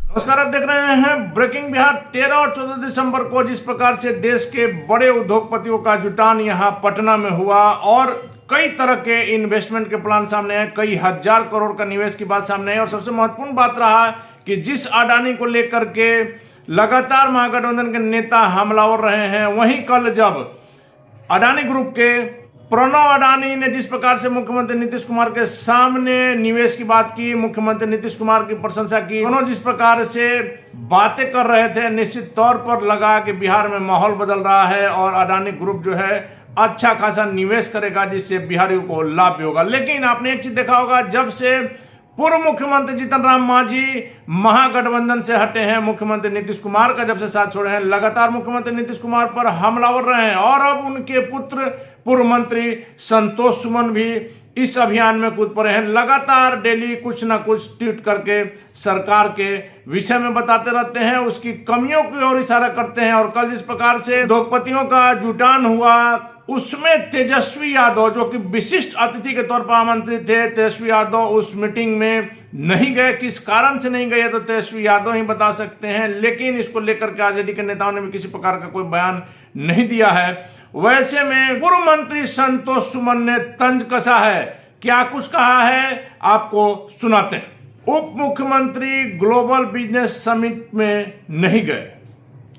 नमस्कार, आप देख रहे हैं ब्रेकिंग बिहार। 13 और 14 दिसंबर को जिस प्रकार से देश के बड़े उद्योगपतियों का जुटान यहां पटना में हुआ और कई तरह के इन्वेस्टमेंट के प्लान सामने आए, कई हजार करोड़ का निवेश की बात सामने आई और सबसे महत्वपूर्ण बात रहा कि जिस अडानी को लेकर के लगातार महागठबंधन के नेता हमलावर रहे हैं, वहीं कल जब अडानी ग्रुप के प्रणव अडानी ने जिस प्रकार से मुख्यमंत्री नीतीश कुमार के सामने निवेश की बात की, मुख्यमंत्री नीतीश कुमार की प्रशंसा की, दोनों जिस प्रकार से बातें कर रहे थे, निश्चित तौर पर लगा कि बिहार में माहौल बदल रहा है और अडानी ग्रुप जो है अच्छा खासा निवेश करेगा जिससे बिहारियों को लाभ भी होगा। लेकिन आपने एक चीज देखा होगा, जब से पूर्व मुख्यमंत्री जीतन राम मांझी महागठबंधन से हटे हैं, मुख्यमंत्री नीतीश कुमार का जब से साथ छोड़े हैं, लगातार मुख्यमंत्री नीतीश कुमार पर हमलावर रहे हैं और अब उनके पुत्र पूर्व मंत्री संतोष सुमन भी इस अभियान में कूद पड़े हैं। लगातार डेली कुछ ना कुछ ट्वीट करके सरकार के विषय में बताते रहते हैं, उसकी कमियों की ओर इशारा करते हैं। और कल जिस प्रकार से उद्योगपतियों का जुटान हुआ, उसमें तेजस्वी यादव जो कि विशिष्ट अतिथि के तौर पर आमंत्रित थे, तेजस्वी यादव उस मीटिंग में नहीं गए। किस कारण से नहीं गए तो तेजस्वी यादव ही बता सकते हैं, लेकिन इसको लेकर के आरजेडी के नेताओं ने भी किसी प्रकार का कोई बयान नहीं दिया है। वैसे में पूर्व मंत्री संतोष सुमन ने तंज कसा है, क्या कुछ कहा है आपको सुनाते हैं। उप मुख्यमंत्री ग्लोबल बिजनेस समिट में नहीं गए,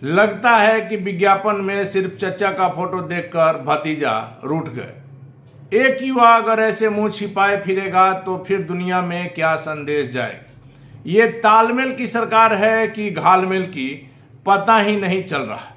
लगता है कि विज्ञापन में सिर्फ चचा का फोटो देखकर भतीजा रूठ गए। एक युवा अगर ऐसे मुंह छिपाए फिरेगा तो फिर दुनिया में क्या संदेश जाएगा। ये तालमेल की सरकार है कि घालमेल की, पता ही नहीं चल रहा।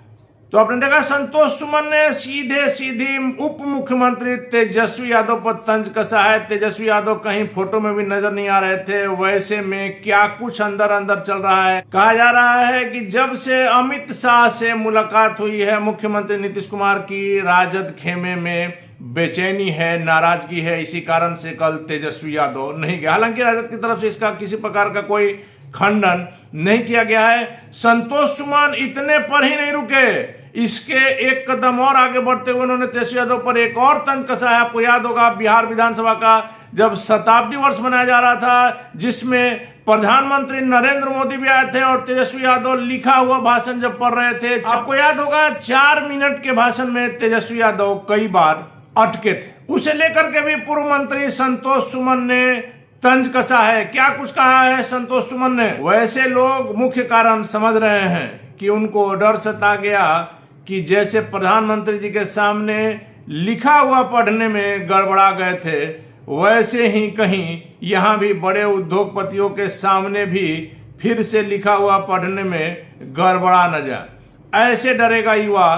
तो आपने देखा संतोष सुमन ने सीधी उप मुख्यमंत्री तेजस्वी यादव पर तंज कसा है। तेजस्वी यादव कहीं फोटो में भी नजर नहीं आ रहे थे। वैसे में क्या कुछ अंदर अंदर चल रहा है। कहा जा रहा है कि जब से अमित शाह से मुलाकात हुई है मुख्यमंत्री नीतीश कुमार की, राजद खेमे में बेचैनी है, नाराजगी है। इसी कारण से कल तेजस्वी यादव नहीं गए। हालांकि राजद की तरफ से इसका किसी प्रकार का कोई खंडन नहीं किया गया है। संतोष सुमन इतने पर ही नहीं रुके, इसके एक कदम और आगे बढ़ते हुए उन्होंने तेजस्वी यादव पर एक और तंज कसा है। आपको याद होगा बिहार विधानसभा का जब शताब्दी वर्ष मनाया जा रहा था, जिसमें प्रधानमंत्री नरेंद्र मोदी भी आए थे और तेजस्वी यादव लिखा हुआ भाषण जब पढ़ रहे थे, आपको याद होगा 4 मिनट के भाषण में तेजस्वी यादव कई बार अटके थे। उसे लेकर के भी पूर्व मंत्री संतोष सुमन ने तंज कसा है। क्या कुछ कहा है संतोष सुमन ने। वैसे लोग मुख्य कारण समझ रहे हैं कि उनको डर सता गया कि जैसे प्रधानमंत्री जी के सामने लिखा हुआ पढ़ने में गड़बड़ा गए थे, वैसे ही कहीं यहाँ भी बड़े उद्योगपतियों के सामने भी फिर से लिखा हुआ पढ़ने में गड़बड़ा न जाए। ऐसे डरेगा युवा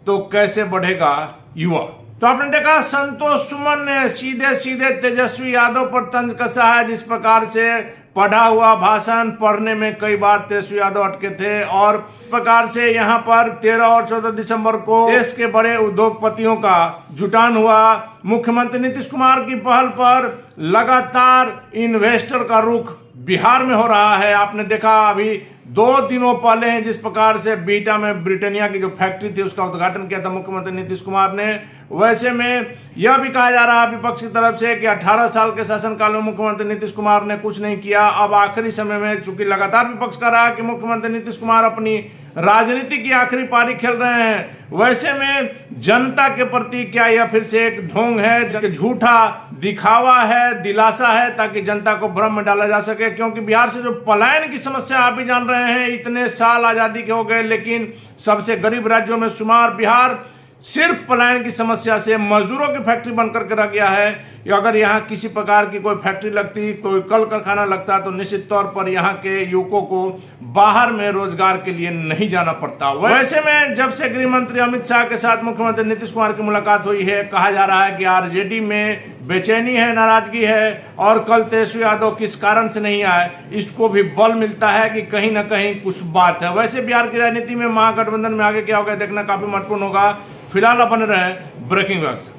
तो कैसे बढ़ेगा युवा। तो आपने देखा संतोष सुमन ने सीधे तेजस्वी यादव पर तंज कसा है। जिस प्रकार से पढ़ा हुआ भाषण पढ़ने में कई बार तेजस्वी यादव अटके थे और इस प्रकार से यहाँ पर 13 और 14 दिसंबर को देश के बड़े उद्योगपतियों का जुटान हुआ। मुख्यमंत्री नीतीश कुमार की पहल पर लगातार इन्वेस्टर का रुख बिहार में हो रहा है। आपने देखा अभी 2 दिनों पहले जिस प्रकार से बीटा में ब्रिटानिया की जो फैक्ट्री थी उसका उद्घाटन किया था मुख्यमंत्री नीतीश कुमार ने। वैसे में यह भी कहा जा रहा है विपक्ष की तरफ से कि 18 साल के शासनकाल में मुख्यमंत्री नीतीश कुमार ने कुछ नहीं किया। अब आखिरी समय में चूंकि लगातार विपक्ष कर रहा है कि मुख्यमंत्री नीतीश कुमार अपनी राजनीति की आखिरी पारी खेल रहे हैं, वैसे में जनता के प्रति क्या यह फिर से एक ढोंग है, झूठा दिखावा है, दिलासा है, ताकि जनता को भ्रम में डाला जा सके। क्योंकि बिहार से जो पलायन की समस्या आप भी जान रहे हैं, इतने साल आजादी के हो गए लेकिन सबसे गरीब राज्यों में शुमार बिहार सिर्फ पलायन की समस्या से मजदूरों की फैक्ट्री बनकर के रह गया है। या अगर यहाँ किसी प्रकार की कोई फैक्ट्री लगती, कोई कल कारखाना लगता तो निश्चित तौर पर यहाँ के युवकों को बाहर में रोजगार के लिए नहीं जाना पड़ता। वैसे में जब से गृह मंत्री अमित शाह के साथ मुख्यमंत्री नीतीश कुमार की मुलाकात हुई है, कहा जा रहा है कि आरजेडी में बेचैनी है, नाराजगी है और कल तेजस्वी यादव किस कारण से नहीं आए, इसको भी बल मिलता है कि कहीं ना कहीं कुछ बात है। वैसे बिहार की राजनीति में महागठबंधन में आगे क्या होगा देखना काफी महत्वपूर्ण होगा। फिलहाल बने रहे ब्रेकिंग बिहार से।